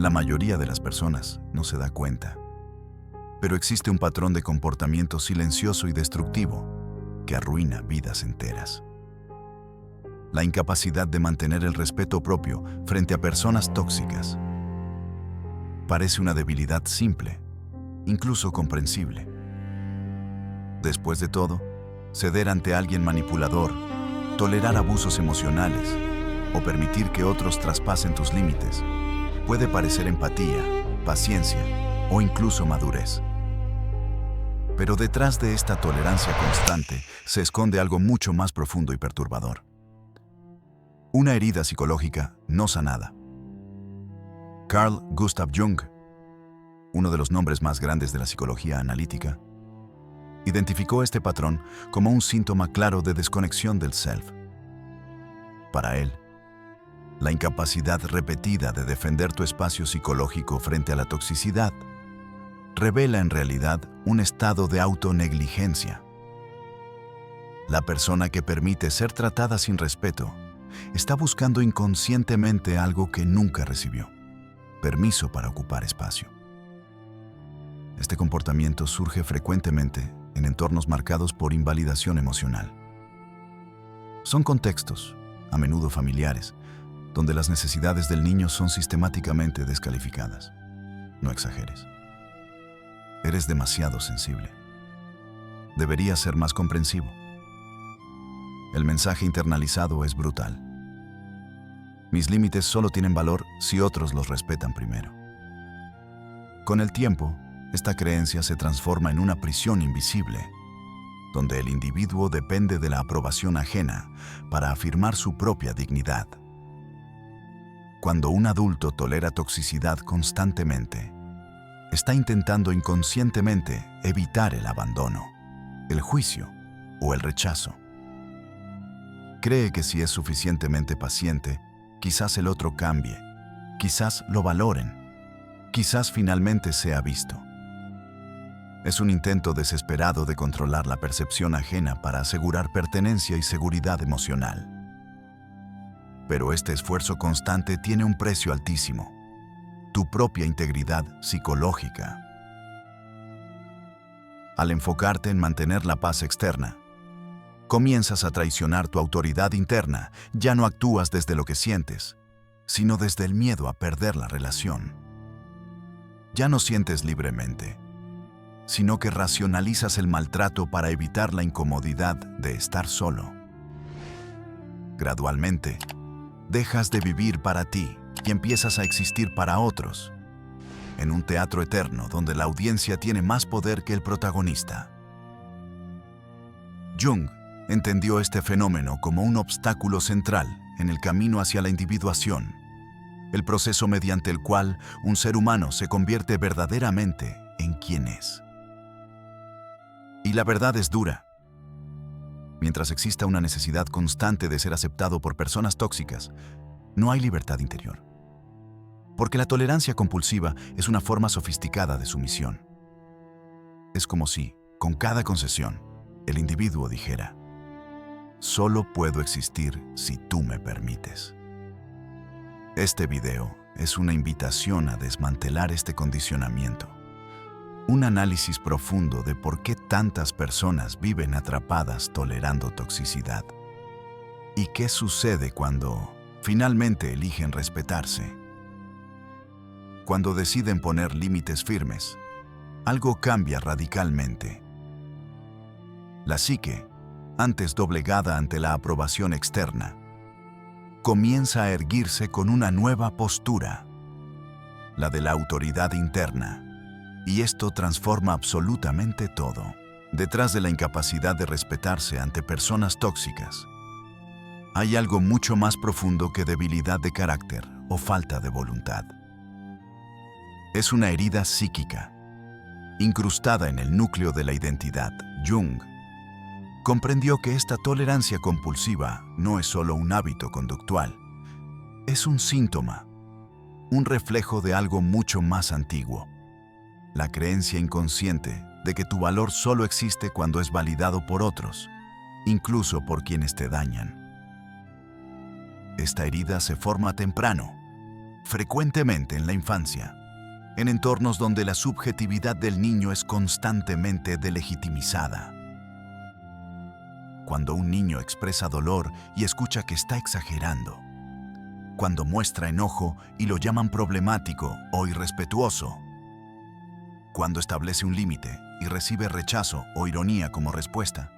La mayoría de las personas no se da cuenta, pero existe un patrón de comportamiento silencioso y destructivo que arruina vidas enteras. La incapacidad de mantener el respeto propio frente a personas tóxicas. Parece una debilidad simple, incluso comprensible. Después de todo, ceder ante alguien manipulador, tolerar abusos emocionales o permitir que otros traspasen tus límites puede parecer empatía, paciencia o incluso madurez. Pero detrás de esta tolerancia constante se esconde algo mucho más profundo y perturbador. Una herida psicológica no sanada. Carl Gustav Jung, uno de los nombres más grandes de la psicología analítica, identificó este patrón como un síntoma claro de desconexión del self. Para él, la incapacidad repetida de defender tu espacio psicológico frente a la toxicidad revela en realidad un estado de autonegligencia. La persona que permite ser tratada sin respeto está buscando inconscientemente algo que nunca recibió: permiso para ocupar espacio. Este comportamiento surge frecuentemente en entornos marcados por invalidación emocional. Son contextos, a menudo familiares, donde las necesidades del niño son sistemáticamente descalificadas. No exageres. Eres demasiado sensible. Deberías ser más comprensivo. El mensaje internalizado es brutal. Mis límites solo tienen valor si otros los respetan primero. Con el tiempo, esta creencia se transforma en una prisión invisible, donde el individuo depende de la aprobación ajena para afirmar su propia dignidad. Cuando un adulto tolera toxicidad constantemente, está intentando inconscientemente evitar el abandono, el juicio o el rechazo. Cree que si es suficientemente paciente, quizás el otro cambie, quizás lo valoren, quizás finalmente sea visto. Es un intento desesperado de controlar la percepción ajena para asegurar pertenencia y seguridad emocional. Pero este esfuerzo constante tiene un precio altísimo: tu propia integridad psicológica. Al enfocarte en mantener la paz externa, comienzas a traicionar tu autoridad interna. Ya no actúas desde lo que sientes, sino desde el miedo a perder la relación. Ya no sientes libremente, sino que racionalizas el maltrato para evitar la incomodidad de estar solo. Gradualmente, dejas de vivir para ti y empiezas a existir para otros, en un teatro eterno donde la audiencia tiene más poder que el protagonista. Jung entendió este fenómeno como un obstáculo central en el camino hacia la individuación, el proceso mediante el cual un ser humano se convierte verdaderamente en quien es. Y la verdad es dura. Mientras exista una necesidad constante de ser aceptado por personas tóxicas, no hay libertad interior. Porque la tolerancia compulsiva es una forma sofisticada de sumisión. Es como si, con cada concesión, el individuo dijera: solo puedo existir si tú me permites. Este video es una invitación a desmantelar este condicionamiento. Un análisis profundo de por qué tantas personas viven atrapadas tolerando toxicidad. ¿Y qué sucede cuando finalmente eligen respetarse? Cuando deciden poner límites firmes, algo cambia radicalmente. La psique, antes doblegada ante la aprobación externa, comienza a erguirse con una nueva postura, la de la autoridad interna. Y esto transforma absolutamente todo. Detrás de la incapacidad de respetarse ante personas tóxicas, hay algo mucho más profundo que debilidad de carácter o falta de voluntad. Es una herida psíquica, incrustada en el núcleo de la identidad. Jung comprendió que esta tolerancia compulsiva no es solo un hábito conductual, es un síntoma, un reflejo de algo mucho más antiguo: la creencia inconsciente de que tu valor solo existe cuando es validado por otros, incluso por quienes te dañan. Esta herida se forma temprano, frecuentemente en la infancia, en entornos donde la subjetividad del niño es constantemente delegitimizada. Cuando un niño expresa dolor y escucha que está exagerando, cuando muestra enojo y lo llaman problemático o irrespetuoso, cuando establece un límite y recibe rechazo o ironía como respuesta,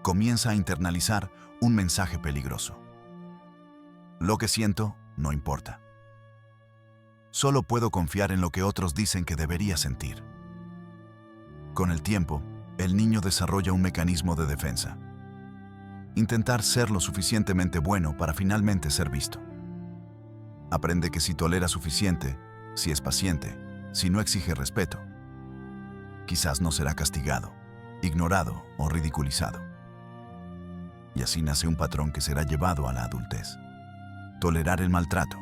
comienza a internalizar un mensaje peligroso. Lo que siento no importa. Solo puedo confiar en lo que otros dicen que debería sentir. Con el tiempo, el niño desarrolla un mecanismo de defensa. Intentar ser lo suficientemente bueno para finalmente ser visto. Aprende que si tolera suficiente, si es paciente, si no exige respeto, quizás no será castigado, ignorado o ridiculizado. Y así nace un patrón que será llevado a la adultez. Tolerar el maltrato,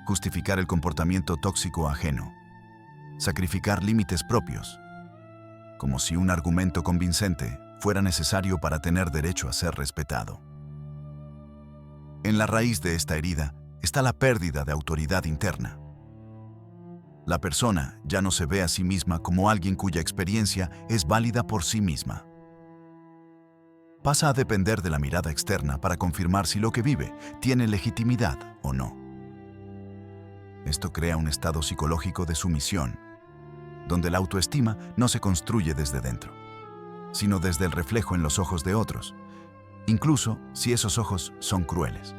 justificar el comportamiento tóxico ajeno, sacrificar límites propios, como si un argumento convincente fuera necesario para tener derecho a ser respetado. En la raíz de esta herida está la pérdida de autoridad interna. La persona ya no se ve a sí misma como alguien cuya experiencia es válida por sí misma. Pasa a depender de la mirada externa para confirmar si lo que vive tiene legitimidad o no. Esto crea un estado psicológico de sumisión, donde la autoestima no se construye desde dentro, sino desde el reflejo en los ojos de otros, incluso si esos ojos son crueles.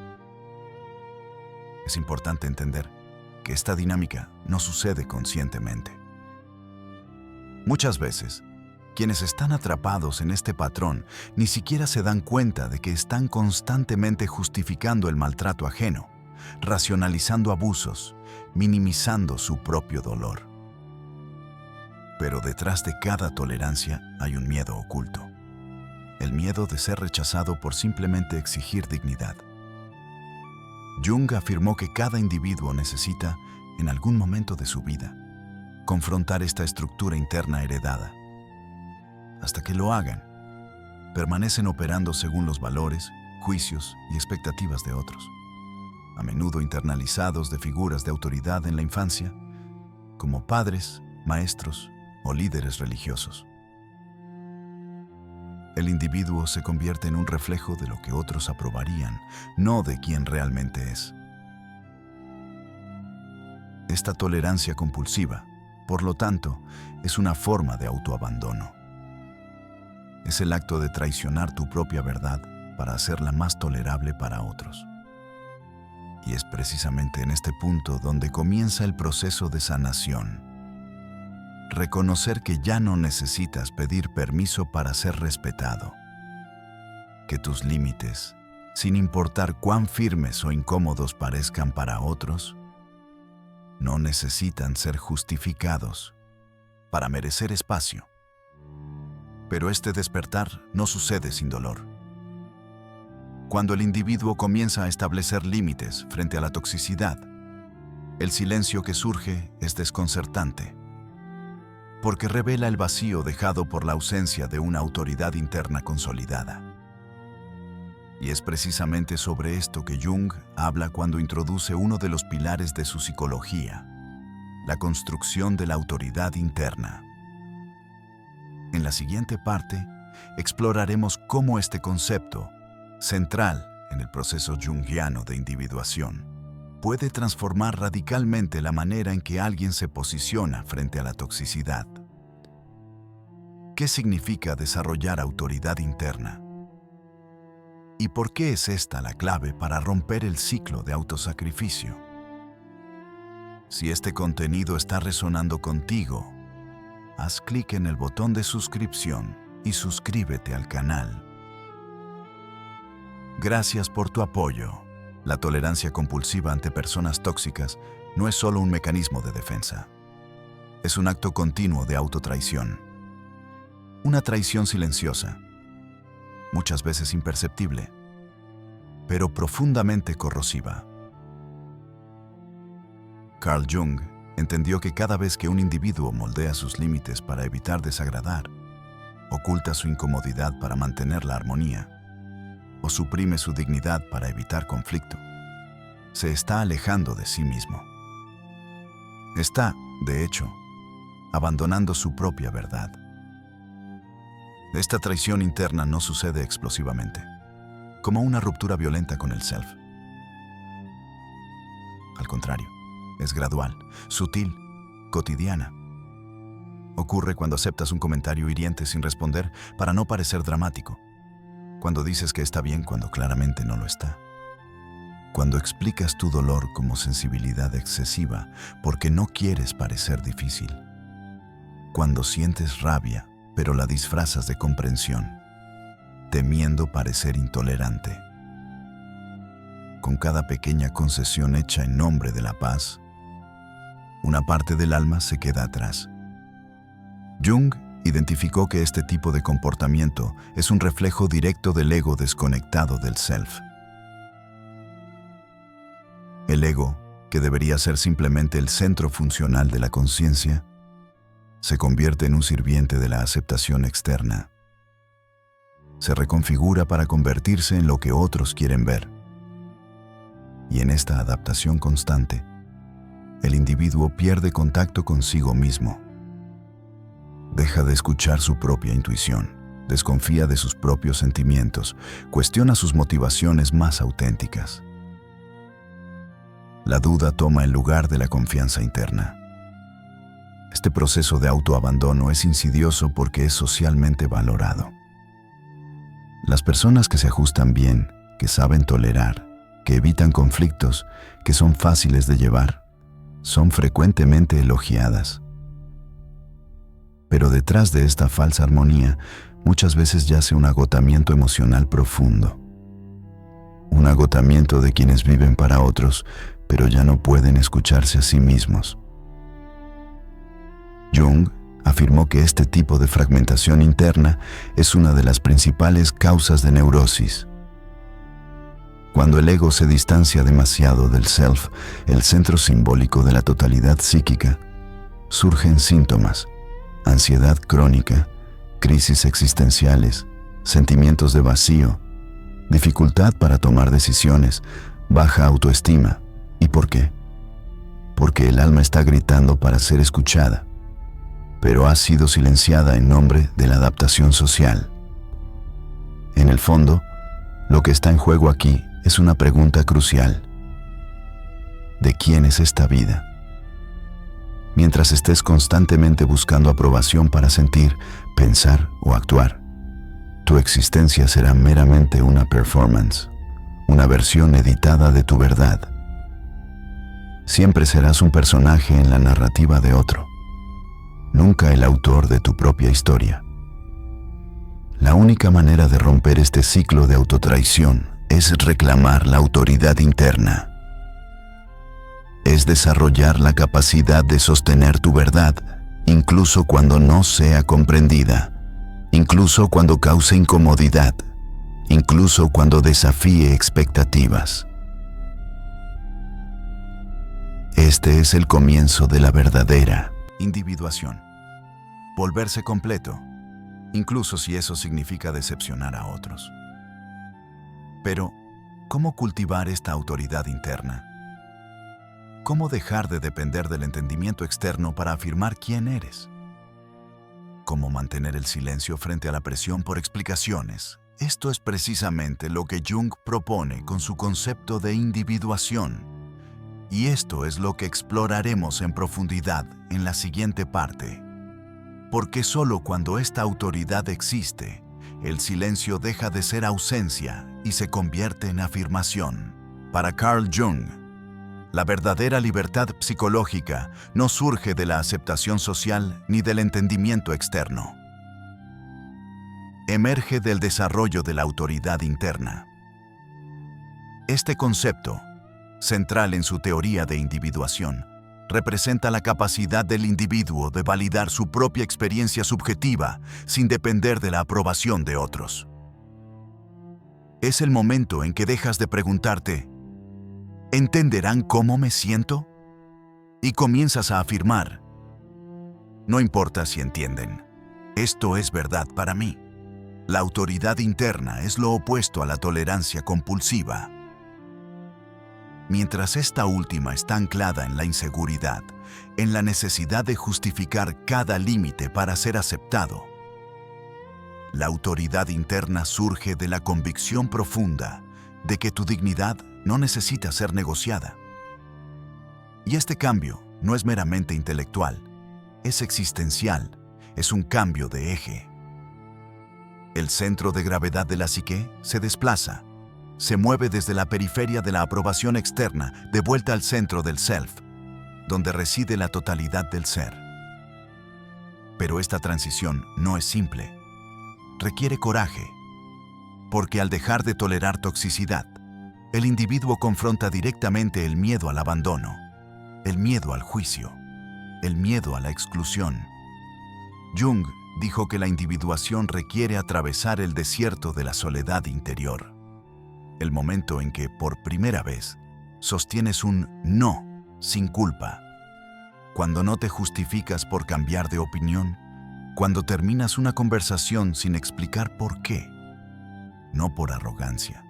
Es importante entender que esta dinámica no sucede conscientemente. Muchas veces, quienes están atrapados en este patrón ni siquiera se dan cuenta de que están constantemente justificando el maltrato ajeno, racionalizando abusos, minimizando su propio dolor. Pero detrás de cada tolerancia hay un miedo oculto. El miedo de ser rechazado por simplemente exigir dignidad. Jung afirmó que cada individuo necesita, en algún momento de su vida, confrontar esta estructura interna heredada. Hasta que lo hagan, permanecen operando según los valores, juicios y expectativas de otros, a menudo internalizados de figuras de autoridad en la infancia, como padres, maestros o líderes religiosos. El individuo se convierte en un reflejo de lo que otros aprobarían, no de quién realmente es. Esta tolerancia compulsiva, por lo tanto, es una forma de autoabandono. Es el acto de traicionar tu propia verdad para hacerla más tolerable para otros. Y es precisamente en este punto donde comienza el proceso de sanación. Reconocer que ya no necesitas pedir permiso para ser respetado. Que tus límites, sin importar cuán firmes o incómodos parezcan para otros, no necesitan ser justificados para merecer espacio. Pero este despertar no sucede sin dolor. Cuando el individuo comienza a establecer límites frente a la toxicidad, el silencio que surge es desconcertante, porque revela el vacío dejado por la ausencia de una autoridad interna consolidada. Y es precisamente sobre esto que Jung habla cuando introduce uno de los pilares de su psicología, la construcción de la autoridad interna. En la siguiente parte, exploraremos cómo este concepto, central en el proceso junguiano de individuación, puede transformar radicalmente la manera en que alguien se posiciona frente a la toxicidad. ¿Qué significa desarrollar autoridad interna? ¿Y por qué es esta la clave para romper el ciclo de autosacrificio? Si este contenido está resonando contigo, haz clic en el botón de suscripción y suscríbete al canal. Gracias por tu apoyo. La tolerancia compulsiva ante personas tóxicas no es solo un mecanismo de defensa. Es un acto continuo de autotraición. Una traición silenciosa, muchas veces imperceptible, pero profundamente corrosiva. Carl Jung entendió que cada vez que un individuo moldea sus límites para evitar desagradar, oculta su incomodidad para mantener la armonía, o suprime su dignidad para evitar conflicto, se está alejando de sí mismo. Está, de hecho, abandonando su propia verdad. Esta traición interna no sucede explosivamente, como una ruptura violenta con el self. Al contrario, es gradual, sutil, cotidiana. Ocurre cuando aceptas un comentario hiriente sin responder para no parecer dramático, cuando dices que está bien cuando claramente no lo está, cuando explicas tu dolor como sensibilidad excesiva porque no quieres parecer difícil, cuando sientes rabia pero la disfrazas de comprensión, temiendo parecer intolerante. Con cada pequeña concesión hecha en nombre de la paz, una parte del alma se queda atrás. Jung identificó que este tipo de comportamiento es un reflejo directo del ego desconectado del self. El ego, que debería ser simplemente el centro funcional de la conciencia, se convierte en un sirviente de la aceptación externa. Se reconfigura para convertirse en lo que otros quieren ver. Y en esta adaptación constante, el individuo pierde contacto consigo mismo. Deja de escuchar su propia intuición, desconfía de sus propios sentimientos, cuestiona sus motivaciones más auténticas. La duda toma el lugar de la confianza interna. Este proceso de autoabandono es insidioso porque es socialmente valorado. Las personas que se ajustan bien, que saben tolerar, que evitan conflictos, que son fáciles de llevar, son frecuentemente elogiadas. Pero detrás de esta falsa armonía, muchas veces yace un agotamiento emocional profundo. Un agotamiento de quienes viven para otros, pero ya no pueden escucharse a sí mismos. Jung afirmó que este tipo de fragmentación interna es una de las principales causas de neurosis. Cuando el ego se distancia demasiado del self, el centro simbólico de la totalidad psíquica, surgen síntomas: ansiedad crónica, crisis existenciales, sentimientos de vacío, dificultad para tomar decisiones, baja autoestima. ¿Y por qué? Porque el alma está gritando para ser escuchada, pero ha sido silenciada en nombre de la adaptación social. En el fondo, lo que está en juego aquí es una pregunta crucial. ¿De quién es esta vida? Mientras estés constantemente buscando aprobación para sentir, pensar o actuar, tu existencia será meramente una performance, una versión editada de tu verdad. Siempre serás un personaje en la narrativa de otro, nunca el autor de tu propia historia. La única manera de romper este ciclo de autotraición es reclamar la autoridad interna. Es desarrollar la capacidad de sostener tu verdad, incluso cuando no sea comprendida, incluso cuando cause incomodidad, incluso cuando desafíe expectativas. Este es el comienzo de la verdadera individuación. Volverse completo, incluso si eso significa decepcionar a otros. Pero, ¿cómo cultivar esta autoridad interna? ¿Cómo dejar de depender del entendimiento externo para afirmar quién eres? ¿Cómo mantener el silencio frente a la presión por explicaciones? Esto es precisamente lo que Jung propone con su concepto de individuación. Y esto es lo que exploraremos en profundidad en la siguiente parte. Porque solo cuando esta autoridad existe, el silencio deja de ser ausencia y se convierte en afirmación. Para Carl Jung, la verdadera libertad psicológica no surge de la aceptación social ni del entendimiento externo. Emerge del desarrollo de la autoridad interna. Este concepto, central en su teoría de individuación, representa la capacidad del individuo de validar su propia experiencia subjetiva sin depender de la aprobación de otros. Es el momento en que dejas de preguntarte, ¿entenderán cómo me siento? Y comienzas a afirmar, no importa si entienden, esto es verdad para mí. La autoridad interna es lo opuesto a la tolerancia compulsiva. mientras esta última está anclada en la inseguridad, en la necesidad de justificar cada límite para ser aceptado. La autoridad interna surge de la convicción profunda de que tu dignidad no necesita ser negociada. Y este cambio no es meramente intelectual, es existencial, es un cambio de eje. El centro de gravedad de la psique se desplaza, se mueve desde la periferia de la aprobación externa de vuelta al centro del self, donde reside la totalidad del ser. Pero esta transición no es simple. Requiere coraje, porque al dejar de tolerar toxicidad, el individuo confronta directamente el miedo al abandono, el miedo al juicio, el miedo a la exclusión. Jung dijo que la individuación requiere atravesar el desierto de la soledad interior, el momento en que, por primera vez, sostienes un no sin culpa, cuando no te justificas por cambiar de opinión, cuando terminas una conversación sin explicar por qué, no por arrogancia,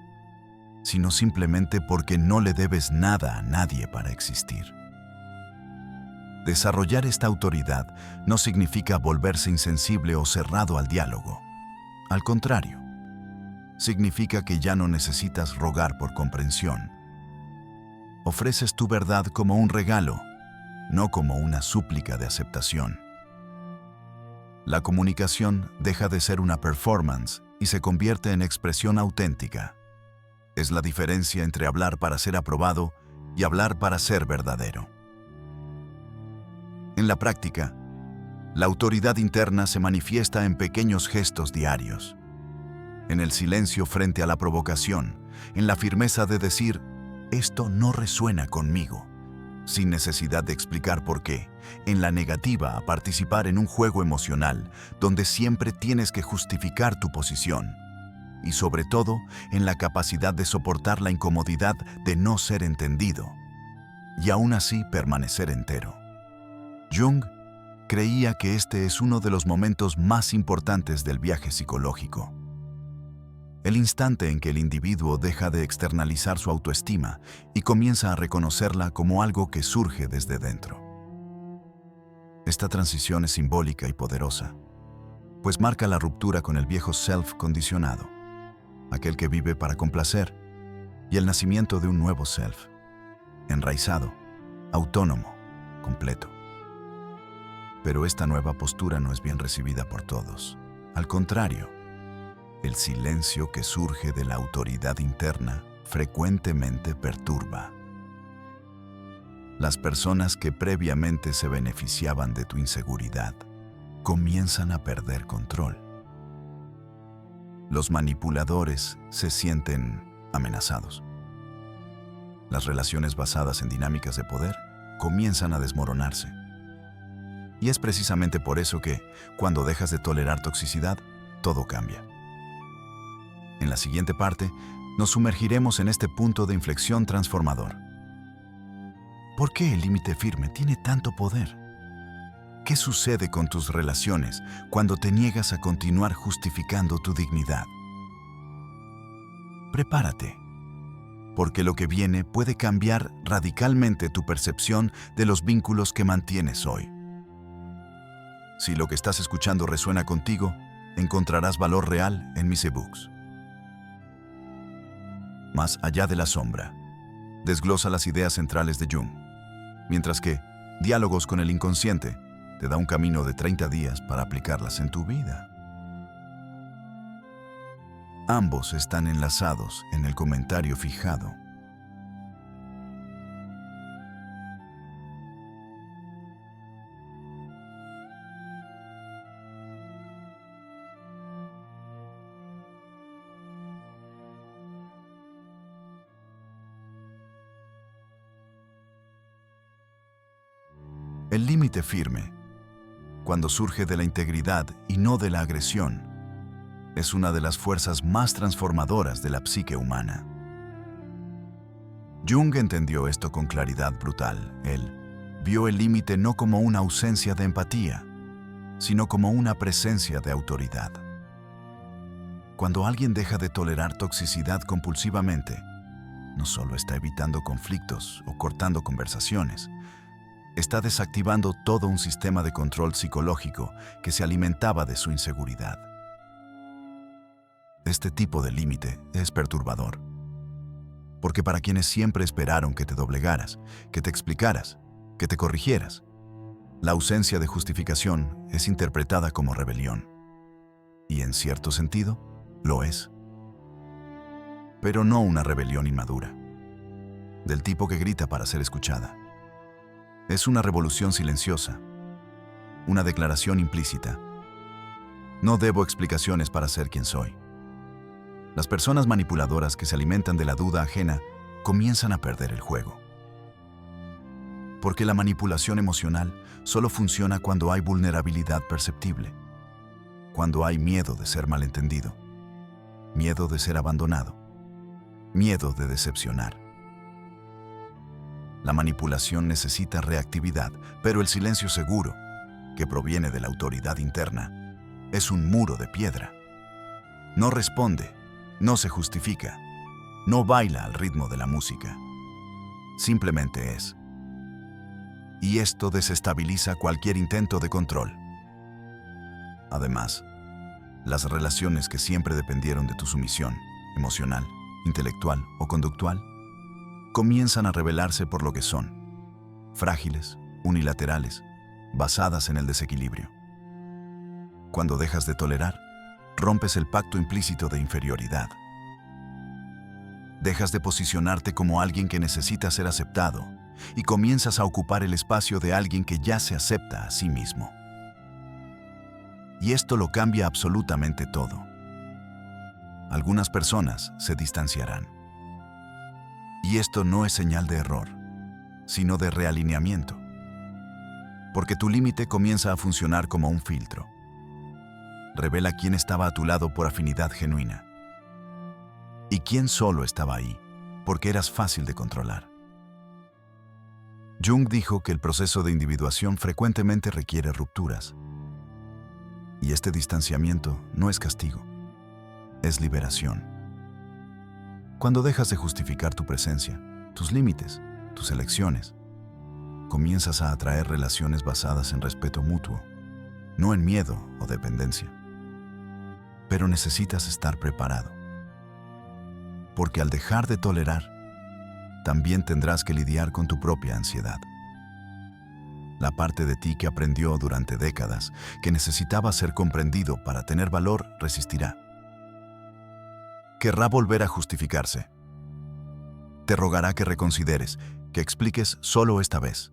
sino simplemente porque no le debes nada a nadie para existir. Desarrollar esta autoridad no significa volverse insensible o cerrado al diálogo. Al contrario, significa que ya no necesitas rogar por comprensión. Ofreces tu verdad como un regalo, no como una súplica de aceptación. La comunicación deja de ser una performance y se convierte en expresión auténtica. Es la diferencia entre hablar para ser aprobado y hablar para ser verdadero. En la práctica, la autoridad interna se manifiesta en pequeños gestos diarios, en el silencio frente a la provocación, en la firmeza de decir, esto no resuena conmigo, sin necesidad de explicar por qué, en la negativa a participar en un juego emocional donde siempre tienes que justificar tu posición, y sobre todo en la capacidad de soportar la incomodidad de no ser entendido, y aún así permanecer entero. Jung creía que este es uno de los momentos más importantes del viaje psicológico. El instante en que el individuo deja de externalizar su autoestima y comienza a reconocerla como algo que surge desde dentro. Esta transición es simbólica y poderosa, pues marca la ruptura con el viejo self condicionado, aquel que vive para complacer, y el nacimiento de un nuevo self, enraizado, autónomo, completo. Pero esta nueva postura no es bien recibida por todos. Al contrario, el silencio que surge de la autoridad interna frecuentemente perturba. Las personas que previamente se beneficiaban de tu inseguridad comienzan a perder control. Los manipuladores se sienten amenazados. Las relaciones basadas en dinámicas de poder comienzan a desmoronarse. Y es precisamente por eso que, cuando dejas de tolerar toxicidad, todo cambia. En la siguiente parte, nos sumergiremos en este punto de inflexión transformador. ¿Por qué el límite firme tiene tanto poder? ¿Qué sucede con tus relaciones cuando te niegas a continuar justificando tu dignidad? Prepárate, porque lo que viene puede cambiar radicalmente tu percepción de los vínculos que mantienes hoy. Si lo que estás escuchando resuena contigo, encontrarás valor real en mis ebooks. Más allá de la sombra, desglosa las ideas centrales de Jung, mientras que Diálogos con el inconsciente te da un camino de 30 días para aplicarlas en tu vida. Ambos están enlazados en el comentario fijado. El límite firme, cuando surge de la integridad y no de la agresión, es una de las fuerzas más transformadoras de la psique humana. Jung entendió esto con claridad brutal. Él vio el límite no como una ausencia de empatía, sino como una presencia de autoridad. Cuando alguien deja de tolerar toxicidad compulsivamente, no solo está evitando conflictos o cortando conversaciones, está desactivando todo un sistema de control psicológico que se alimentaba de su inseguridad. Este tipo de límite es perturbador, porque para quienes siempre esperaron que te doblegaras, que te explicaras, que te corrigieras, la ausencia de justificación es interpretada como rebelión. Y en cierto sentido, lo es. Pero no una rebelión inmadura, del tipo que grita para ser escuchada. Es una revolución silenciosa, una declaración implícita. No debo explicaciones para ser quien soy. Las personas manipuladoras que se alimentan de la duda ajena comienzan a perder el juego. Porque la manipulación emocional solo funciona cuando hay vulnerabilidad perceptible, cuando hay miedo de ser malentendido, miedo de ser abandonado, miedo de decepcionar. La manipulación necesita reactividad, pero el silencio seguro, que proviene de la autoridad interna, es un muro de piedra. No responde, no se justifica, no baila al ritmo de la música. Simplemente es. Y esto desestabiliza cualquier intento de control. Además, las relaciones que siempre dependieron de tu sumisión, emocional, intelectual o conductual, comienzan a revelarse por lo que son, frágiles, unilaterales, basadas en el desequilibrio. Cuando dejas de tolerar, rompes el pacto implícito de inferioridad. Dejas de posicionarte como alguien que necesita ser aceptado y comienzas a ocupar el espacio de alguien que ya se acepta a sí mismo. Y esto lo cambia absolutamente todo. Algunas personas se distanciarán. Y esto no es señal de error, sino de realineamiento. Porque tu límite comienza a funcionar como un filtro. Revela quién estaba a tu lado por afinidad genuina y quién solo estaba ahí porque eras fácil de controlar. Jung dijo que el proceso de individuación frecuentemente requiere rupturas. Y este distanciamiento no es castigo, es liberación. Cuando dejas de justificar tu presencia, tus límites, tus elecciones, comienzas a atraer relaciones basadas en respeto mutuo, no en miedo o dependencia. Pero necesitas estar preparado. Porque al dejar de tolerar, también tendrás que lidiar con tu propia ansiedad. La parte de ti que aprendió durante décadas que necesitaba ser comprendido para tener valor resistirá. Querrá volver a justificarse. Te rogará que reconsideres, que expliques solo esta vez.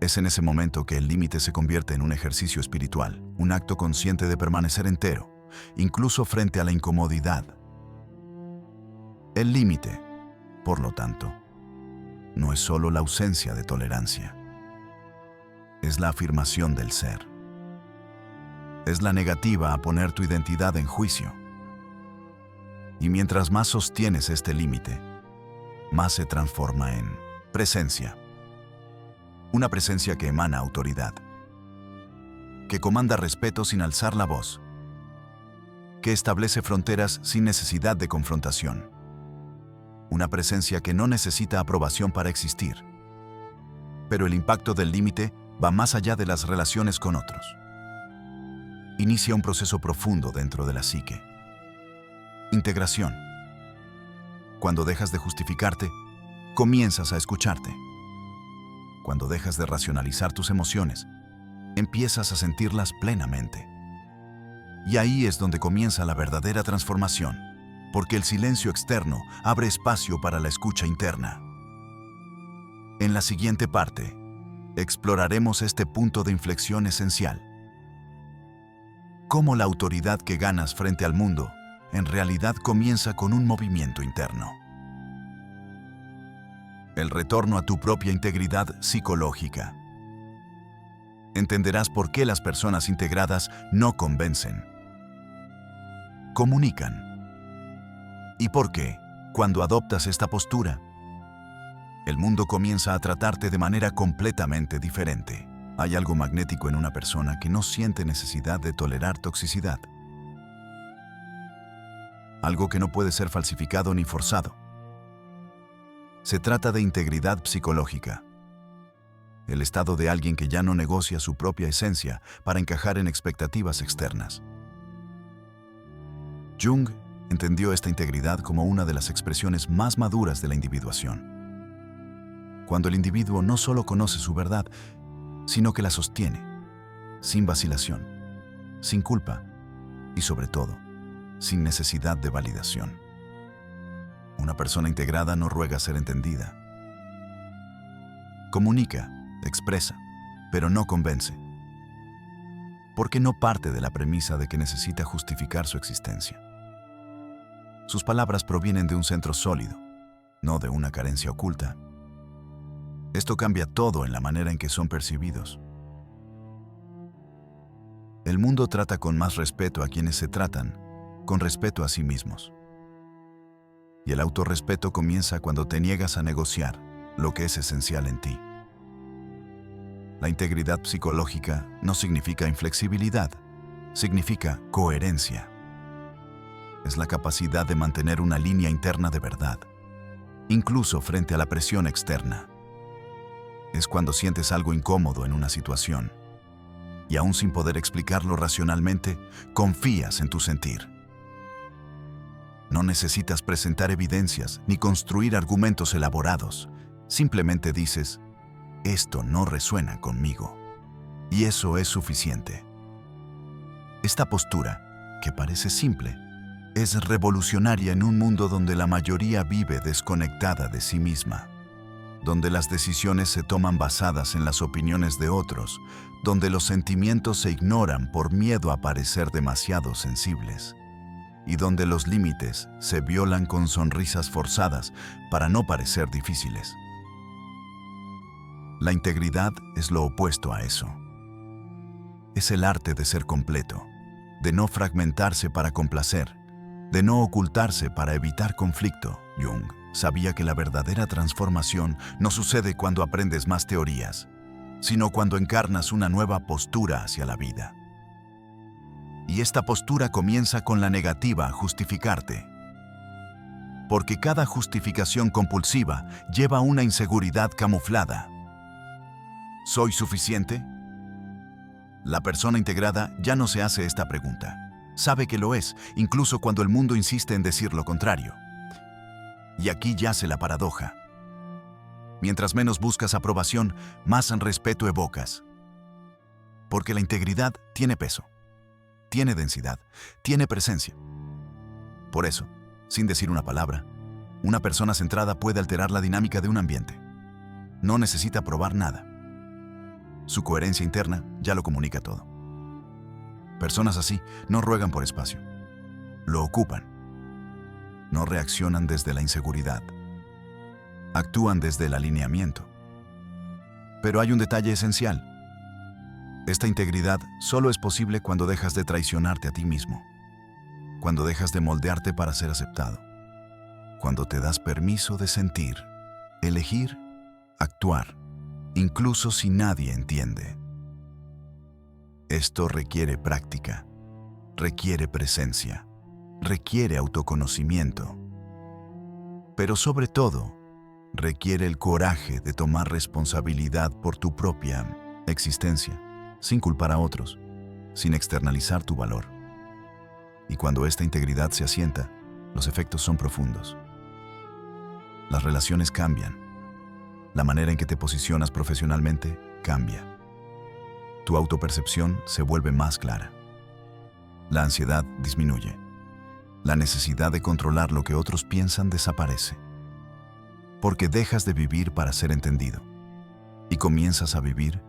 Es en ese momento que el límite se convierte en un ejercicio espiritual, un acto consciente de permanecer entero, incluso frente a la incomodidad. El límite, por lo tanto, no es solo la ausencia de tolerancia. Es la afirmación del ser. Es la negativa a poner tu identidad en juicio. Y mientras más sostienes este límite, más se transforma en presencia. Una presencia que emana autoridad, que comanda respeto sin alzar la voz, que establece fronteras sin necesidad de confrontación. Una presencia que no necesita aprobación para existir. Pero el impacto del límite va más allá de las relaciones con otros. Inicia un proceso profundo dentro de la psique. Integración. Cuando dejas de justificarte, comienzas a escucharte. Cuando dejas de racionalizar tus emociones, empiezas a sentirlas plenamente. Y ahí es donde comienza la verdadera transformación, porque el silencio externo abre espacio para la escucha interna. En la siguiente parte, exploraremos este punto de inflexión esencial. Cómo la autoridad que ganas frente al mundo en realidad comienza con un movimiento interno. El retorno a tu propia integridad psicológica. Entenderás por qué las personas integradas no convencen, comunican. Y por qué, cuando adoptas esta postura, el mundo comienza a tratarte de manera completamente diferente. Hay algo magnético en una persona que no siente necesidad de tolerar toxicidad. algo que no puede ser falsificado ni forzado. Se trata de integridad psicológica, el estado de alguien que ya no negocia su propia esencia para encajar en expectativas externas. Jung entendió esta integridad como una de las expresiones más maduras de la individuación. Cuando el individuo no solo conoce su verdad, sino que la sostiene, sin vacilación, sin culpa y, sobre todo, sin necesidad de validación. Una persona integrada no ruega ser entendida. Comunica, expresa, pero no convence, porque no parte de la premisa de que necesita justificar su existencia. Sus palabras provienen de un centro sólido, no de una carencia oculta. Esto cambia todo en la manera en que son percibidos. El mundo trata con más respeto a quienes se tratan con respeto a sí mismos. Y el autorrespeto comienza cuando te niegas a negociar lo que es esencial en ti. La integridad psicológica no significa inflexibilidad, significa coherencia. Es la capacidad de mantener una línea interna de verdad, incluso frente a la presión externa. Es cuando sientes algo incómodo en una situación y aún sin poder explicarlo racionalmente, confías en tu sentir. No necesitas presentar evidencias ni construir argumentos elaborados. Simplemente dices, esto no resuena conmigo. Y eso es suficiente. Esta postura, que parece simple, es revolucionaria en un mundo donde la mayoría vive desconectada de sí misma, donde las decisiones se toman basadas en las opiniones de otros, donde los sentimientos se ignoran por miedo a parecer demasiado sensibles, y donde los límites se violan con sonrisas forzadas para no parecer difíciles. La integridad es lo opuesto a eso. Es el arte de ser completo, de no fragmentarse para complacer, de no ocultarse para evitar conflicto. Jung sabía que la verdadera transformación no sucede cuando aprendes más teorías, sino cuando encarnas una nueva postura hacia la vida. Y esta postura comienza con la negativa a justificarte. Porque cada justificación compulsiva lleva a una inseguridad camuflada. ¿Soy suficiente? La persona integrada ya no se hace esta pregunta. Sabe que lo es, incluso cuando el mundo insiste en decir lo contrario. Y aquí yace la paradoja. Mientras menos buscas aprobación, más respeto evocas. Porque la integridad tiene peso, tiene densidad, tiene presencia. Por eso, sin decir una palabra, una persona centrada puede alterar la dinámica de un ambiente. No necesita probar nada. Su coherencia interna ya lo comunica todo. Personas así no ruegan por espacio, lo ocupan. No reaccionan desde la inseguridad, actúan desde el alineamiento. Pero hay un detalle esencial. Esta integridad solo es posible cuando dejas de traicionarte a ti mismo, cuando dejas de moldearte para ser aceptado, cuando te das permiso de sentir, elegir, actuar, incluso si nadie entiende. Esto requiere práctica, requiere presencia, requiere autoconocimiento, pero sobre todo, requiere el coraje de tomar responsabilidad por tu propia existencia, sin culpar a otros, sin externalizar tu valor. Y cuando esta integridad se asienta, los efectos son profundos. Las relaciones cambian. La manera en que te posicionas profesionalmente cambia. Tu autopercepción se vuelve más clara. La ansiedad disminuye. La necesidad de controlar lo que otros piensan desaparece. Porque dejas de vivir para ser entendido y comienzas a vivir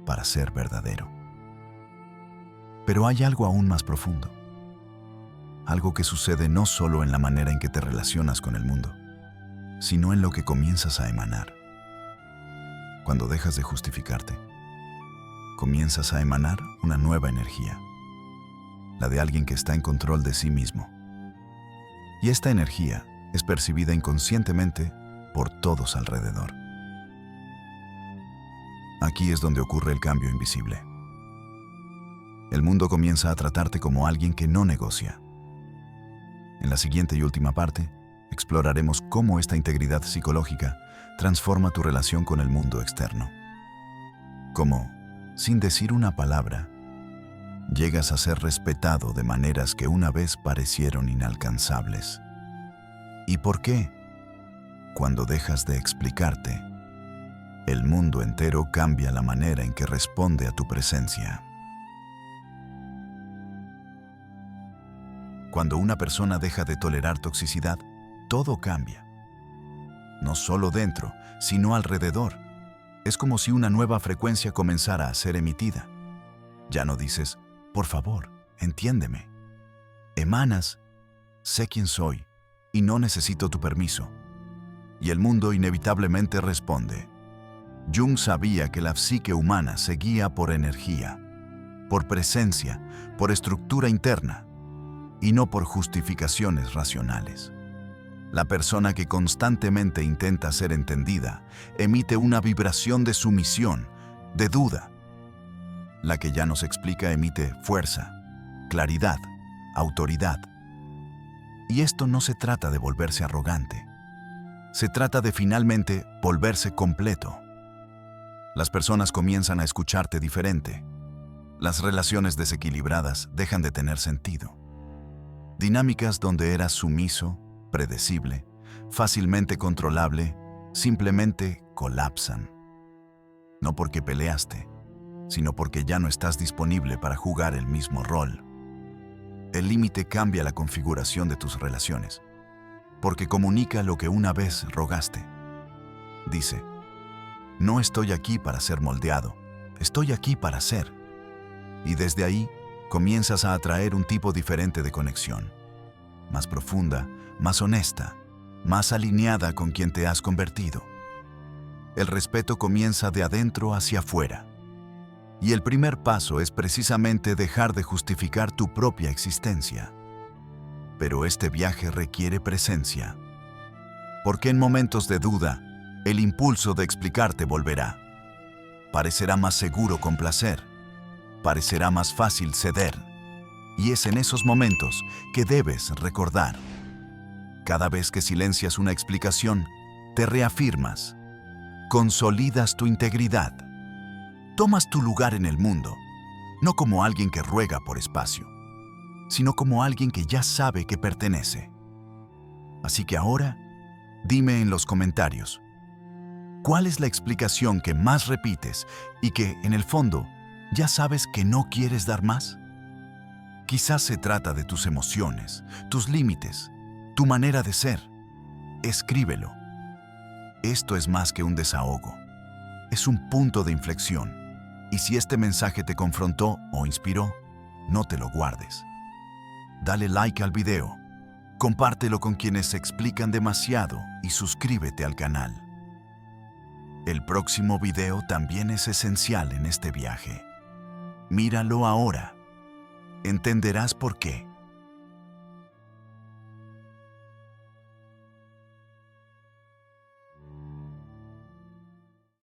para ser verdadero. Pero hay algo aún más profundo. Algo que sucede no solo en la manera en que te relacionas con el mundo, sino en lo que comienzas a emanar. Cuando dejas de justificarte, comienzas a emanar una nueva energía, la de alguien que está en control de sí mismo. Y esta energía es percibida inconscientemente por todos alrededor. Aquí es donde ocurre el cambio invisible. El mundo comienza a tratarte como alguien que no negocia, En la siguiente y última parte, exploraremos cómo esta integridad psicológica transforma tu relación con el mundo externo. Cómo, sin decir una palabra, llegas a ser respetado de maneras que una vez parecieron inalcanzables. ¿Y por qué? Cuando dejas de explicarte, el mundo entero cambia la manera en que responde a tu presencia. Cuando una persona deja de tolerar toxicidad, todo cambia. No solo dentro, sino alrededor. Es como si una nueva frecuencia comenzara a ser emitida. Ya no dices, por favor, entiéndeme. Emanas, sé quién soy y no necesito tu permiso. Y el mundo inevitablemente responde. Jung sabía que la psique humana se guía por energía, por presencia, por estructura interna, y no por justificaciones racionales. La persona que constantemente intenta ser entendida emite una vibración de sumisión, de duda. La que ya nos explica emite fuerza, claridad, autoridad. Y esto no se trata de volverse arrogante. Se trata de finalmente volverse completo. Las personas comienzan a escucharte diferente. Las relaciones desequilibradas dejan de tener sentido. Dinámicas donde eras sumiso, predecible, fácilmente controlable, simplemente colapsan. No porque peleaste, sino porque ya no estás disponible para jugar el mismo rol. El límite cambia la configuración de tus relaciones, porque comunica lo que una vez rogaste. Dice, no estoy aquí para ser moldeado, estoy aquí para ser. Y desde ahí, comienzas a atraer un tipo diferente de conexión, más profunda, más honesta, más alineada con quien te has convertido. El respeto comienza de adentro hacia afuera. Y el primer paso es precisamente dejar de justificar tu propia existencia. Pero este viaje requiere presencia. Porque en momentos de duda, el impulso de explicarte volverá. Parecerá más seguro complacer. Parecerá más fácil ceder. Y es en esos momentos que debes recordar. Cada vez que silencias una explicación, te reafirmas. Consolidas tu integridad. Tomas tu lugar en el mundo, no como alguien que ruega por espacio, sino como alguien que ya sabe que pertenece. Así que ahora, dime en los comentarios, ¿cuál es la explicación que más repites y que, en el fondo, ya sabes que no quieres dar más? Quizás se trata de tus emociones, tus límites, tu manera de ser. Escríbelo. Esto es más que un desahogo. Es un punto de inflexión. Y si este mensaje te confrontó o inspiró, no te lo guardes. Dale like al video, compártelo con quienes se explican demasiado y suscríbete al canal. El próximo video también es esencial en este viaje. Míralo ahora. Entenderás por qué.